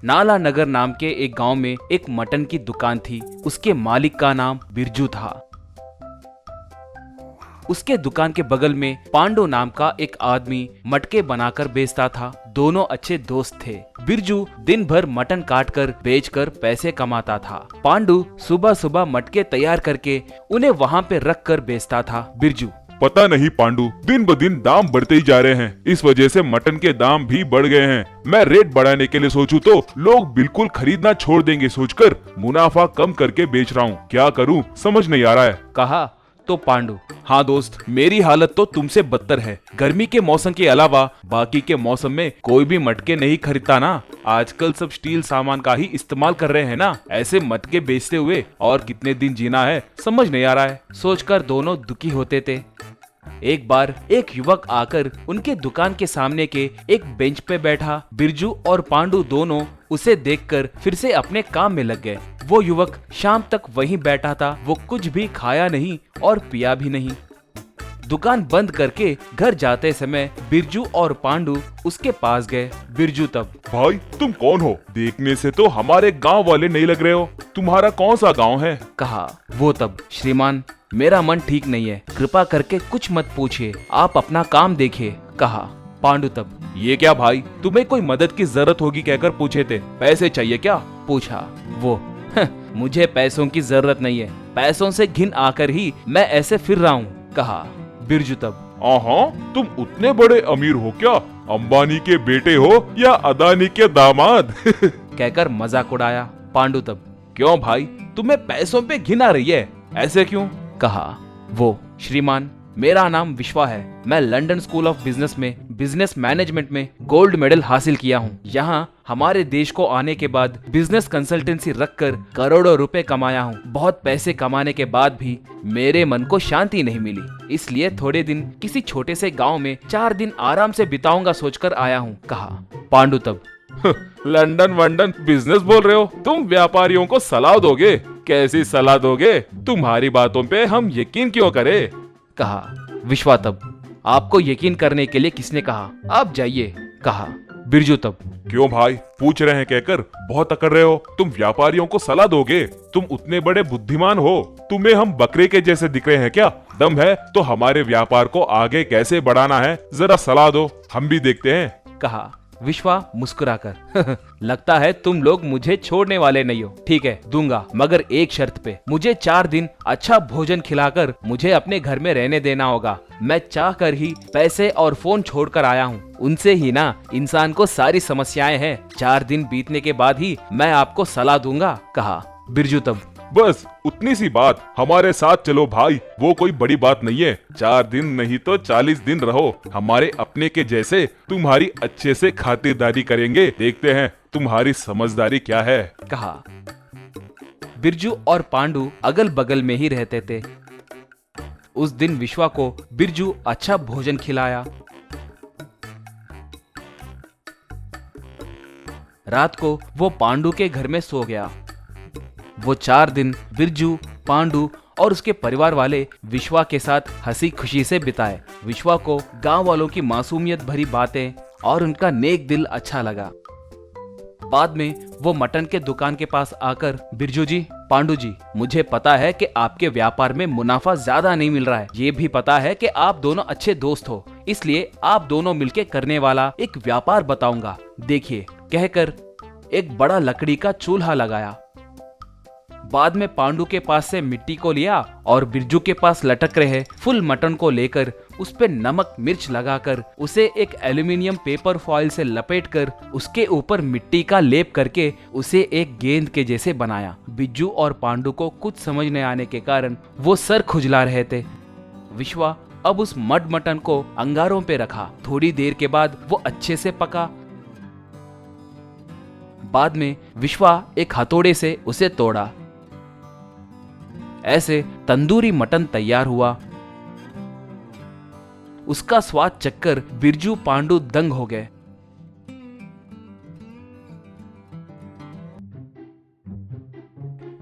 नाला नगर नाम के एक गांव में एक मटन की दुकान थी। उसके मालिक का नाम बिरजू था। उसके दुकान के बगल में पांडु नाम का एक आदमी मटके बनाकर बेचता था। दोनों अच्छे दोस्त थे। बिरजू दिन भर मटन काट कर बेच कर पैसे कमाता था। पांडु सुबह सुबह मटके तैयार करके उन्हें वहाँ पे रख कर बेचता था। बिरजू: पता नहीं पांडु, दिन ब दिन दाम बढ़ते ही जा रहे हैं। इस वजह से मटन के दाम भी बढ़ गए हैं। मैं रेट बढ़ाने के लिए सोचूं तो लोग बिल्कुल खरीदना छोड़ देंगे, सोचकर मुनाफा कम करके बेच रहा हूँ। क्या करूँ समझ नहीं आ रहा है। कहा तो पांडु: हाँ दोस्त, मेरी हालत तो तुमसे बदतर है। गर्मी के मौसम के अलावा बाकी के मौसम में कोई भी मटके नहीं खरीदता ना। आजकल सब स्टील सामान का ही इस्तेमाल कर रहे हैं ना। ऐसे मटके बेचते हुए और कितने दिन जीना है समझ नहीं आ रहा है। सोचकर दोनों दुखी होते थे। एक बार एक युवक आकर उनके दुकान के सामने के एक बेंच पे बैठा। बिरजू और पांडु दोनों उसे देखकर फिर से अपने काम में लग गए। वो युवक शाम तक वहीं बैठा था। वो कुछ भी खाया नहीं और पिया भी नहीं। दुकान बंद करके घर जाते समय बिरजू और पांडु उसके पास गए। बिरजू तब: भाई तुम कौन हो? देखने से तो हमारे गांव वाले नहीं लग रहे हो। तुम्हारा कौन सा गांव है? कहा वो तब: श्रीमान, मेरा मन ठीक नहीं है, कृपा करके कुछ मत पूछिए, आप अपना काम देखिए। कहा पांडु तब: ये क्या भाई, तुम्हें कोई मदद की जरूरत होगी कहकर पूछे थे, पैसे चाहिए क्या? पूछा वो: मुझे पैसों की जरूरत नहीं है, पैसों से घिन आकर ही मैं ऐसे फिर रहा हूँ। कहा बिरजू तब: तुम उतने बड़े अमीर हो क्या? अंबानी के बेटे हो या अदानी के दामाद? कहकर मजाक उड़ाया। पांडु तब: क्यों भाई, तुम्हें पैसों पे घिन आ रही है, ऐसे क्यों? कहा वो: श्रीमान, मेरा नाम विश्वा है। मैं लंदन स्कूल ऑफ बिजनेस में बिजनेस मैनेजमेंट में गोल्ड मेडल हासिल किया हूँ। यहाँ हमारे देश को आने के बाद बिजनेस कंसल्टेंसी रखकर करोड़ों रुपए कमाया हूँ। बहुत पैसे कमाने के बाद भी मेरे मन को शांति नहीं मिली, इसलिए थोड़े दिन किसी छोटे से गांव में 4 दिन आराम से बिताऊंगा सोचकर आया हूँ। कहा पांडु तब: लंदन वंडन बिजनेस बोल रहे हो? तुम व्यापारियों को सलाह दोगे? कैसी सलाह दोगे? तुम्हारी बातों पे हम यकीन क्यों करें? कहा विश्वा तब: आपको यकीन करने के लिए किसने कहा, आप जाइए। कहा बिरजू तब: क्यों भाई, पूछ रहे हैं कहकर बहुत अकड़ रहे हो? तुम व्यापारियों को सलाह दोगे? तुम उतने बड़े बुद्धिमान हो, तुम्हें हम बकरे के जैसे दिख रहे हैं क्या? दम है तो हमारे व्यापार को आगे कैसे बढ़ाना है जरा सलाह दो, हम भी देखते हैं। कहा विश्वा मुस्कुराकर: लगता है तुम लोग मुझे छोड़ने वाले नहीं हो। ठीक है, दूंगा, मगर एक शर्त पे। मुझे 4 दिन अच्छा भोजन खिलाकर मुझे अपने घर में रहने देना होगा। मैं चाह कर ही पैसे और फोन छोड़कर आया हूँ। उनसे ही ना इंसान को सारी समस्याएं हैं। 4 दिन बीतने के बाद ही मैं आपको सलाह दूंगा। कहा बिरजू तब: बस उतनी सी बात, हमारे साथ चलो भाई, वो कोई बड़ी बात नहीं है। 4 दिन नहीं तो 40 दिन रहो हमारे अपने के जैसे, तुम्हारी अच्छे से खातिरदारी करेंगे, देखते हैं तुम्हारी समझदारी क्या है। कहा बिरजू और पांडु अगल बगल में ही रहते थे। उस दिन विश्वा को बिरजू अच्छा भोजन खिलाया। रात को वो पांडु के घर में सो गया। वो 4 दिन बिरजू, पांडु और उसके परिवार वाले विश्वा के साथ हंसी खुशी से बिताए। विश्वा को गांव वालों की मासूमियत भरी बातें और उनका नेक दिल अच्छा लगा। बाद में वो मटन के दुकान के पास आकर: बिरजू जी, पांडु जी, मुझे पता है कि आपके व्यापार में मुनाफा ज्यादा नहीं मिल रहा है। ये भी पता है कि आप दोनों अच्छे दोस्त हो, इसलिए आप दोनों मिलके करने वाला एक व्यापार बताऊंगा, देखिए। कहकर एक बड़ा लकड़ी का चूल्हा लगाया। बाद में पांडु के पास से मिट्टी को लिया और बिरजू के पास लटक रहे फुल मटन को लेकर उस पे नमक मिर्च लगाकर उसे एक एल्यूमिनियम पेपर फॉइल से लपेटकर उसके ऊपर मिट्टी का लेप करके उसे एक गेंद के जैसे बनाया। बिरजू और पांडु को कुछ समझ न आने के कारण वो सर खुजला रहे थे। विश्वा अब उस मटन को अंगारों पे रखा। थोड़ी देर के बाद वो अच्छे से पका। बाद में विश्वा एक हथौड़े से उसे तोड़ा। ऐसे तंदूरी मटन तैयार हुआ। उसका स्वाद चखकर बिरजू पांडु दंग हो गए।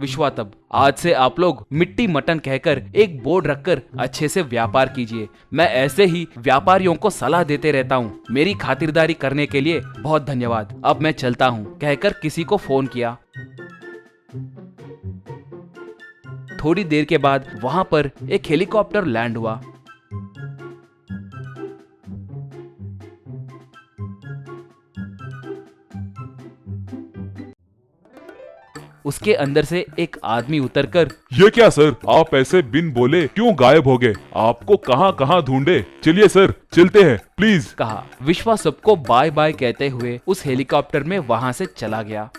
विश्वा तब। आज से आप लोग मिट्टी मटन कहकर एक बोर्ड रखकर अच्छे से व्यापार कीजिए। मैं ऐसे ही व्यापारियों को सलाह देते रहता हूँ। मेरी खातिरदारी करने के लिए बहुत धन्यवाद। अब मैं चलता हूँ कहकर किसी को फोन किया। थोड़ी देर के बाद वहां पर एक हेलीकॉप्टर लैंड हुआ। उसके अंदर से एक आदमी उतरकर, ये क्या सर, आप ऐसे बिन बोले क्यों गायब हो गए? आपको कहाँ कहाँ ढूंढे? चलिए सर, चलते हैं प्लीज, कहा। विश्वा सबको बाय बाय कहते हुए उस हेलीकॉप्टर में वहां से चला गया।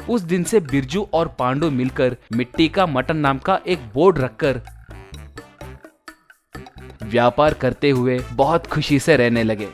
उस दिन से बिरजू और पांडु मिलकर मिट्टी का मटन नाम का एक बोर्ड रखकर व्यापार करते हुए बहुत खुशी से रहने लगे।